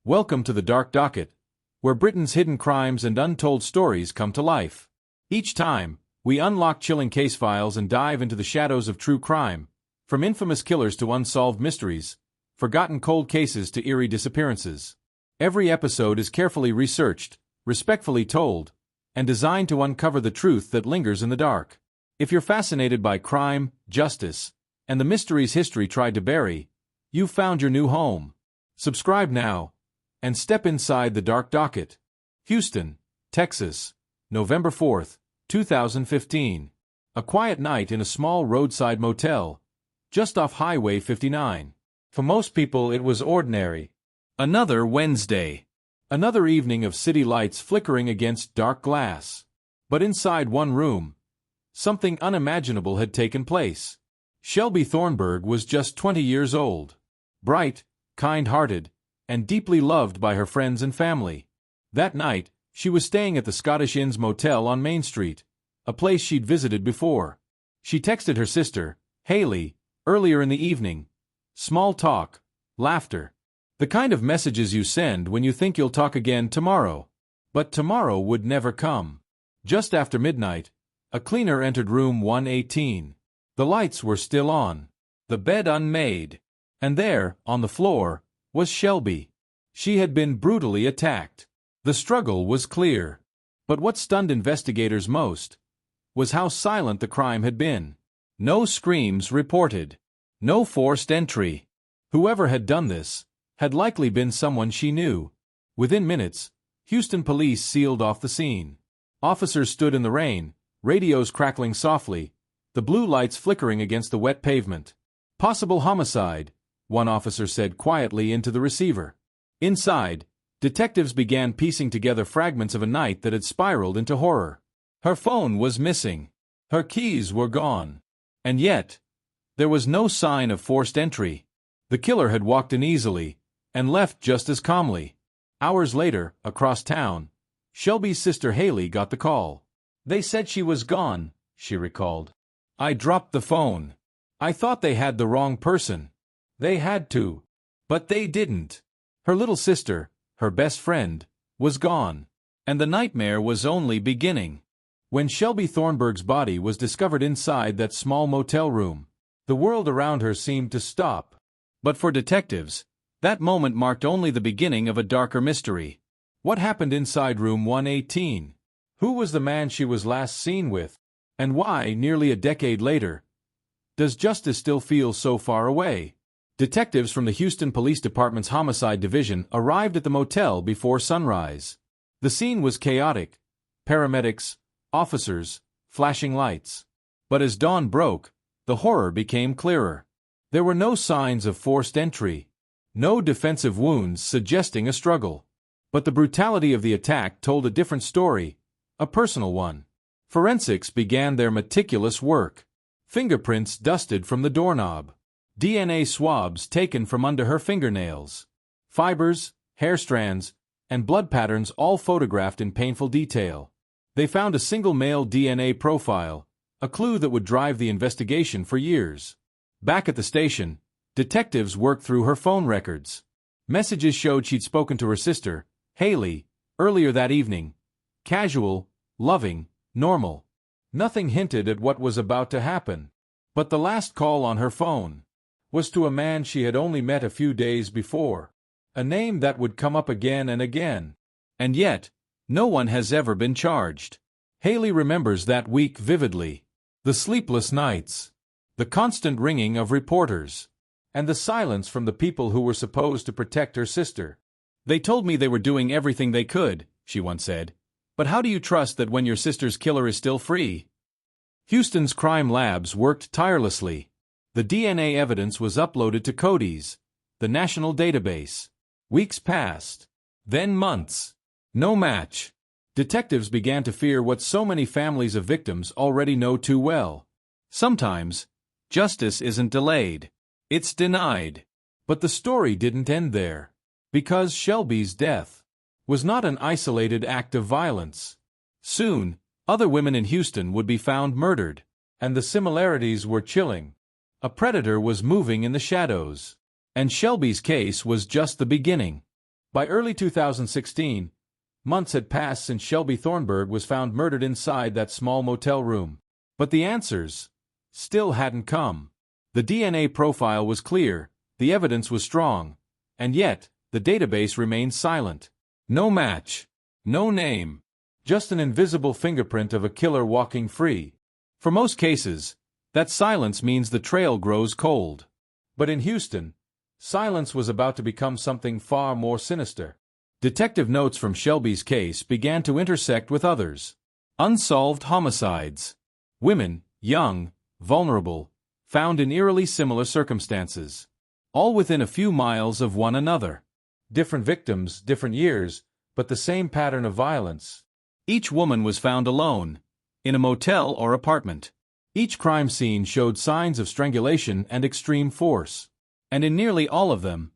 Welcome to the Dark Docket, where Britain's hidden crimes and untold stories come to life. Each time, we unlock chilling case files and dive into the shadows of true crime, from infamous killers to unsolved mysteries, forgotten cold cases to eerie disappearances. Every episode is carefully researched, respectfully told, and designed to uncover the truth that lingers in the dark. If you're fascinated by crime, justice, and the mysteries history tried to bury, you've found your new home. Subscribe now and step inside the Dark Docket. Houston, Texas, November 4th, 2015. A quiet night in a small roadside motel, just off Highway 59. For most people it was ordinary. Another Wednesday. Another evening of city lights flickering against dark glass. But inside one room, something unimaginable had taken place. Shelbey Thornburgh was just 20 years old. Bright, kind-hearted, and deeply loved by her friends and family. That night, she was staying at the Scottish Inn's Motel on Main Street, a place she'd visited before. She texted her sister, Haley, earlier in the evening. Small talk, laughter. The kind of messages you send when you think you'll talk again tomorrow. But tomorrow would never come. Just after midnight, a cleaner entered room 118. The lights were still on, the bed unmade, and there, on the floor, was Shelbey. She had been brutally attacked. The struggle was clear. But what stunned investigators most was how silent the crime had been. No screams reported. No forced entry. Whoever had done this had likely been someone she knew. Within minutes, Houston police sealed off the scene. Officers stood in the rain, radios crackling softly, the blue lights flickering against the wet pavement. Possible homicide, one officer said quietly into the receiver. Inside, detectives began piecing together fragments of a night that had spiraled into horror. Her phone was missing. Her keys were gone. And yet, there was no sign of forced entry. The killer had walked in easily, and left just as calmly. Hours later, across town, Shelbey's sister Haley got the call. They said she was gone, she recalled. I dropped the phone. I thought they had the wrong person. They had to. But they didn't. Her little sister, her best friend, was gone. And the nightmare was only beginning. When Shelbey Thornburgh's body was discovered inside that small motel room, the world around her seemed to stop. But for detectives, that moment marked only the beginning of a darker mystery. What happened inside room 118? Who was the man she was last seen with? And why, nearly a decade later, does justice still feel so far away? Detectives from the Houston Police Department's Homicide Division arrived at the motel before sunrise. The scene was chaotic. Paramedics, officers, flashing lights. But as dawn broke, the horror became clearer. There were no signs of forced entry. No defensive wounds suggesting a struggle. But the brutality of the attack told a different story, a personal one. Forensics began their meticulous work. Fingerprints dusted from the doorknob. DNA swabs taken from under her fingernails. Fibers, hair strands, and blood patterns all photographed in painful detail. They found a single male DNA profile, a clue that would drive the investigation for years. Back at the station, detectives worked through her phone records. Messages showed she'd spoken to her sister, Haley, earlier that evening. Casual, loving, normal. Nothing hinted at what was about to happen. But the last call on her phone was to a man she had only met a few days before. A name that would come up again and again. And yet, no one has ever been charged. Haley remembers that week vividly. The sleepless nights. The constant ringing of reporters. And the silence from the people who were supposed to protect her sister. They told me they were doing everything they could, she once said. But how do you trust that when your sister's killer is still free? Houston's crime labs worked tirelessly. The DNA evidence was uploaded to CODIS, the national database. Weeks passed. Then months. No match. Detectives began to fear what so many families of victims already know too well. Sometimes, justice isn't delayed. It's denied. But the story didn't end there. Because Shelbey's death was not an isolated act of violence. Soon, other women in Houston would be found murdered. And the similarities were chilling. A predator was moving in the shadows. And Shelbey's case was just the beginning. By early 2016, months had passed since Shelbey Thornburgh was found murdered inside that small motel room. But the answers still hadn't come. The DNA profile was clear, the evidence was strong, and yet, the database remained silent. No match, no name, just an invisible fingerprint of a killer walking free. For most cases, that silence means the trail grows cold. But in Houston, silence was about to become something far more sinister. Detective notes from Shelbey's case began to intersect with others. Unsolved homicides. Women, young, vulnerable, found in eerily similar circumstances. All within a few miles of one another. Different victims, different years, but the same pattern of violence. Each woman was found alone, in a motel or apartment. Each crime scene showed signs of strangulation and extreme force. And in nearly all of them,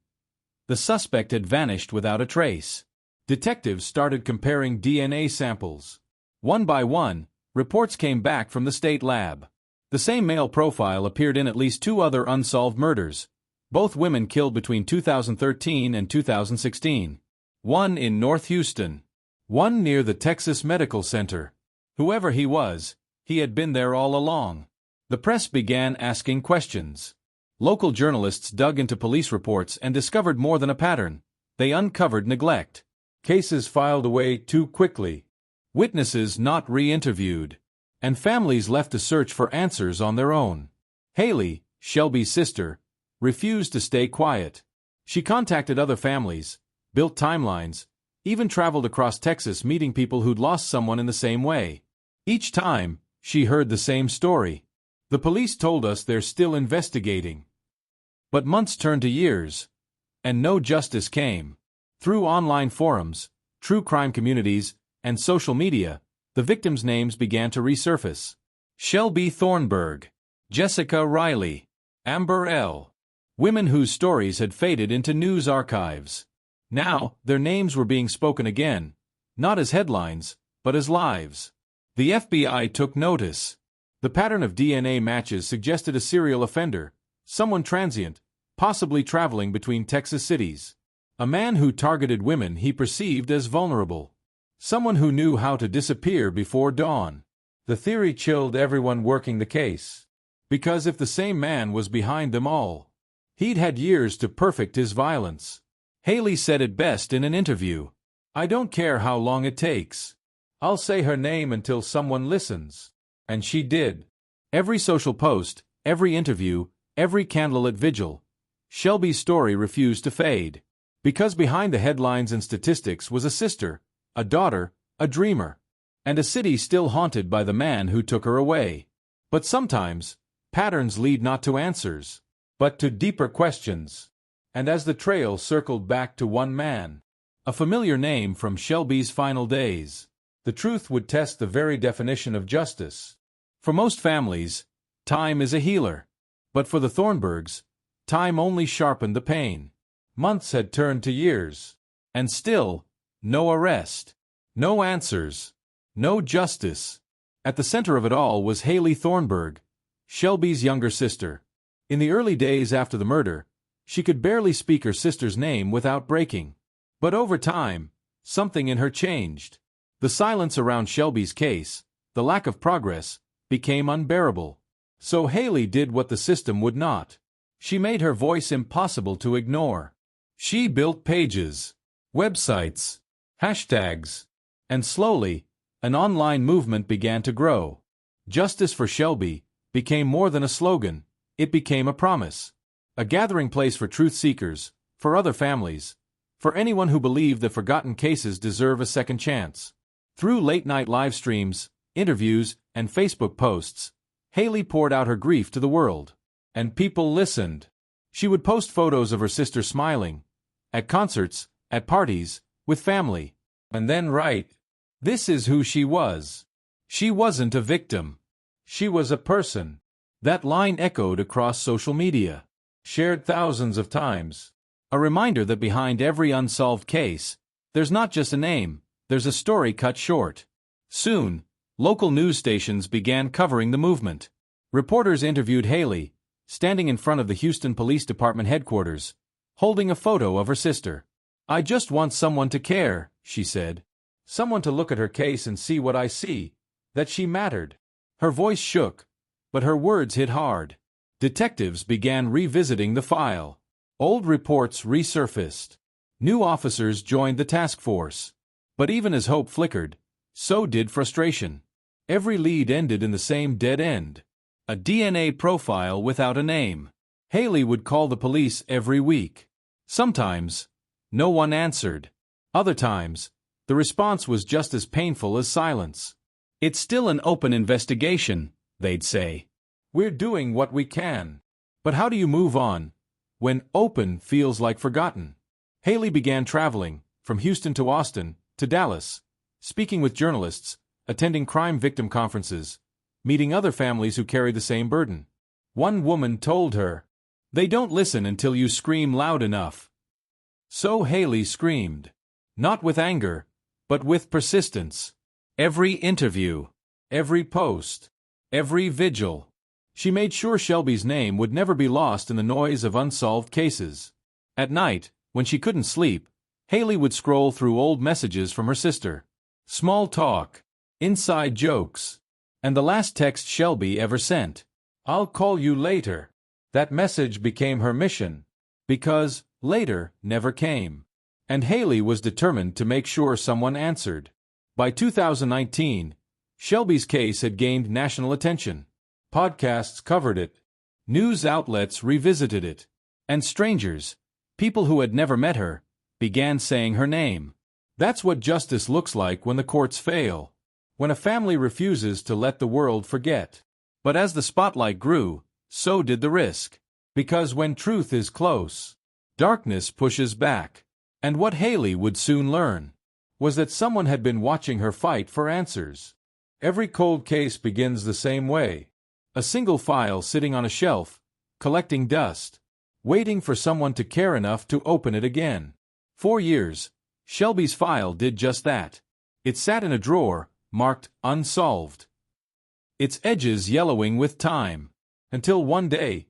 the suspect had vanished without a trace. Detectives started comparing DNA samples. One by one, reports came back from the state lab. The same male profile appeared in at least 2 other unsolved murders, both women killed between 2013 and 2016. One in North Houston. One near the Texas Medical Center. Whoever he was, he had been there all along. The press began asking questions. Local journalists dug into police reports and discovered more than a pattern. They uncovered neglect. Cases filed away too quickly. Witnesses not re-interviewed. And families left to search for answers on their own. Haley, Shelbey's sister, refused to stay quiet. She contacted other families, built timelines, even traveled across Texas meeting people who'd lost someone in the same way. Each time, she heard the same story. The police told us they're still investigating. But months turned to years, and no justice came. Through online forums, true crime communities, and social media, the victims' names began to resurface. Shelbey Thornburgh, Jessica Riley, Amber L. Women whose stories had faded into news archives. Now, their names were being spoken again, not as headlines, but as lives. The FBI took notice. The pattern of DNA matches suggested a serial offender, someone transient, possibly traveling between Texas cities. A man who targeted women he perceived as vulnerable. Someone who knew how to disappear before dawn. The theory chilled everyone working the case. Because if the same man was behind them all, he'd had years to perfect his violence. Haley said it best in an interview. "I don't care how long it takes. I'll say her name until someone listens." And she did. Every social post, every interview, every candlelit vigil, Shelbey's story refused to fade. Because behind the headlines and statistics was a sister, a daughter, a dreamer, and a city still haunted by the man who took her away. But sometimes, patterns lead not to answers, but to deeper questions. And as the trail circled back to one man, a familiar name from Shelbey's final days, the truth would test the very definition of justice. For most families, time is a healer. But for the Thornburghs, time only sharpened the pain. Months had turned to years. And still, no arrest. No answers. No justice. At the center of it all was Haley Thornburgh, Shelbey's younger sister. In the early days after the murder, she could barely speak her sister's name without breaking. But over time, something in her changed. The silence around Shelbey's case, the lack of progress, became unbearable. So Haley did what the system would not. She made her voice impossible to ignore. She built pages, websites, hashtags, and slowly, an online movement began to grow. Justice for Shelbey became more than a slogan, it became a promise. A gathering place for truth seekers, for other families, for anyone who believed that forgotten cases deserve a second chance. Through late-night live streams, interviews, and Facebook posts, Haley poured out her grief to the world. And people listened. She would post photos of her sister smiling, at concerts, at parties, with family, and then write, "This is who she was. She wasn't a victim. She was a person." That line echoed across social media, shared thousands of times. A reminder that behind every unsolved case, there's not just a name, there's a story cut short. Soon, local news stations began covering the movement. Reporters interviewed Haley, standing in front of the Houston Police Department headquarters, holding a photo of her sister. "I just want someone to care," she said. "Someone to look at her case and see what I see, that she mattered." Her voice shook, but her words hit hard. Detectives began revisiting the file. Old reports resurfaced. New officers joined the task force. But even as hope flickered, so did frustration. Every lead ended in the same dead end. A DNA profile without a name. Haley would call the police every week. Sometimes, no one answered. Other times, the response was just as painful as silence. "It's still an open investigation," they'd say. "We're doing what we can." But how do you move on when open feels like forgotten? Haley began traveling, from Houston to Austin, to Dallas, speaking with journalists, attending crime victim conferences, meeting other families who carry the same burden. One woman told her, "They don't listen until you scream loud enough." So Haley screamed. Not with anger, but with persistence. Every interview, every post, every vigil. She made sure Shelby's name would never be lost in the noise of unsolved cases. At night, when she couldn't sleep, Haley would scroll through old messages from her sister. Small talk, inside jokes, and the last text Shelby ever sent. "I'll call you later." That message became her mission, because later never came. And Haley was determined to make sure someone answered. By 2019, Shelby's case had gained national attention. Podcasts covered it. News outlets revisited it. And strangers, people who had never met her, began saying her name. That's what justice looks like when the courts fail. When a family refuses to let the world forget. But as the spotlight grew, so did the risk. Because when truth is close, darkness pushes back. And what Haley would soon learn was that someone had been watching her fight for answers. Every cold case begins the same way. A single file sitting on a shelf, collecting dust, waiting for someone to care enough to open it again. 4 years, Shelby's file did just that. It sat in a drawer, marked Unsolved. Its edges yellowing with time. Until one day,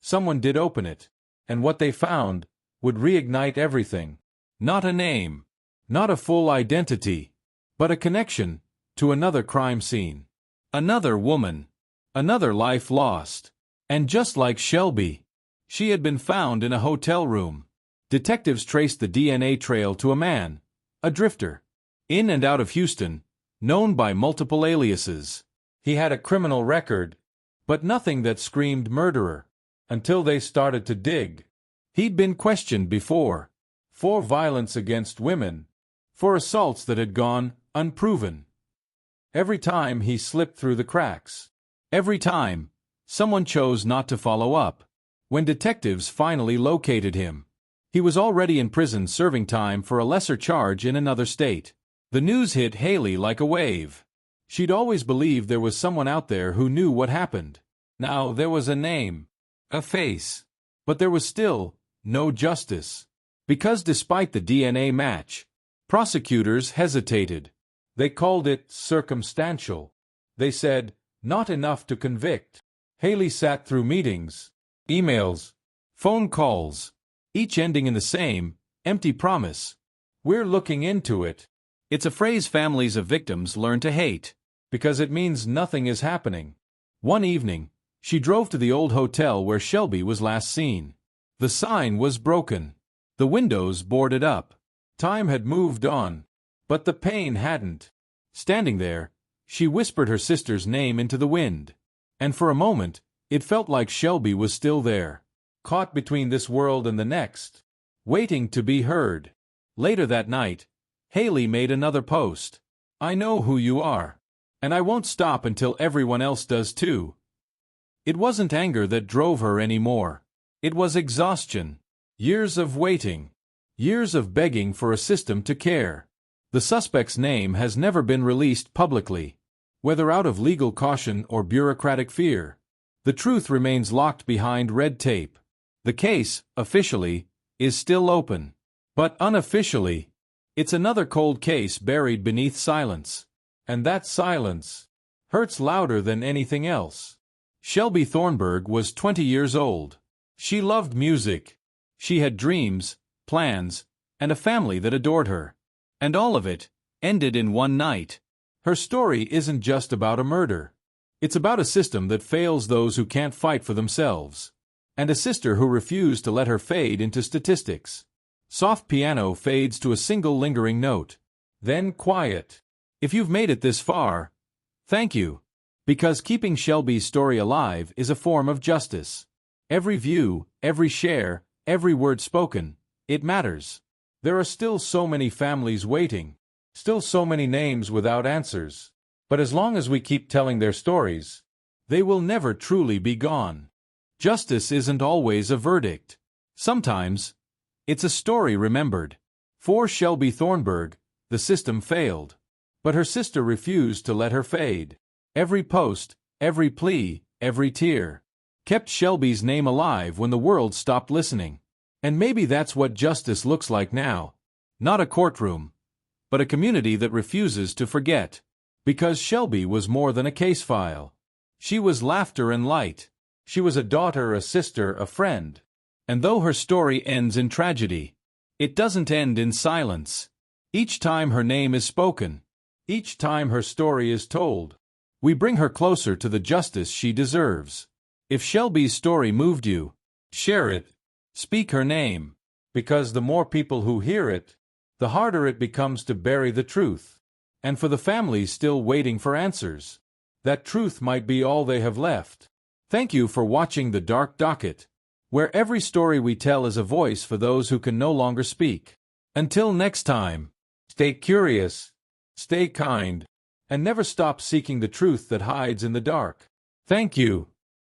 someone did open it. And what they found would reignite everything. Not a name. Not a full identity. But a connection to another crime scene. Another woman. Another life lost. And just like Shelby, she had been found in a hotel room. Detectives traced the DNA trail to a man, a drifter, in and out of Houston, known by multiple aliases. He had a criminal record, but nothing that screamed murderer, until they started to dig. He'd been questioned before, for violence against women, for assaults that had gone unproven. Every time he slipped through the cracks. Every time, someone chose not to follow up. When detectives finally located him, he was already in prison serving time for a lesser charge in another state. The news hit Haley like a wave. She'd always believed there was someone out there who knew what happened. Now there was a name, a face, but there was still no justice. Because despite the DNA match, prosecutors hesitated. They called it circumstantial. They said, not enough to convict. Haley sat through meetings, emails, phone calls, each ending in the same, empty promise. "We're looking into it." It's a phrase families of victims learn to hate, because it means nothing is happening. One evening, she drove to the old hotel where Shelby was last seen. The sign was broken. The windows boarded up. Time had moved on, but the pain hadn't. Standing there, she whispered her sister's name into the wind. And for a moment, it felt like Shelby was still there, caught between this world and the next, waiting to be heard. Later that night, Haley made another post. "I know who you are, and I won't stop until everyone else does too." It wasn't anger that drove her anymore. It was exhaustion. Years of waiting. Years of begging for a system to care. The suspect's name has never been released publicly, whether out of legal caution or bureaucratic fear. The truth remains locked behind red tape. The case, officially, is still open. But unofficially, it's another cold case buried beneath silence. And that silence hurts louder than anything else. Shelbey Thornburgh was 20 years old. She loved music. She had dreams, plans, and a family that adored her. And all of it ended in one night. Her story isn't just about a murder. It's about a system that fails those who can't fight for themselves. And a sister who refused to let her fade into statistics. Soft piano fades to a single lingering note. Then quiet. If you've made it this far, thank you. Because keeping Shelbey's story alive is a form of justice. Every view, every share, every word spoken, it matters. There are still so many families waiting. Still so many names without answers. But as long as we keep telling their stories, they will never truly be gone. Justice isn't always a verdict. Sometimes, it's a story remembered. For Shelbey Thornburgh, the system failed. But her sister refused to let her fade. Every post, every plea, every tear, kept Shelbey's name alive when the world stopped listening. And maybe that's what justice looks like now. Not a courtroom, but a community that refuses to forget. Because Shelbey was more than a case file. She was laughter and light. She was a daughter, a sister, a friend. And though her story ends in tragedy, it doesn't end in silence. Each time her name is spoken, each time her story is told, we bring her closer to the justice she deserves. If Shelbey's story moved you, share it. Speak her name. Because the more people who hear it, the harder it becomes to bury the truth. And for the families still waiting for answers, that truth might be all they have left. Thank you for watching the Dark Docket, where every story we tell is a voice for those who can no longer speak. Until next time, stay curious, stay kind, and never stop seeking the truth that hides in the dark. Thank you.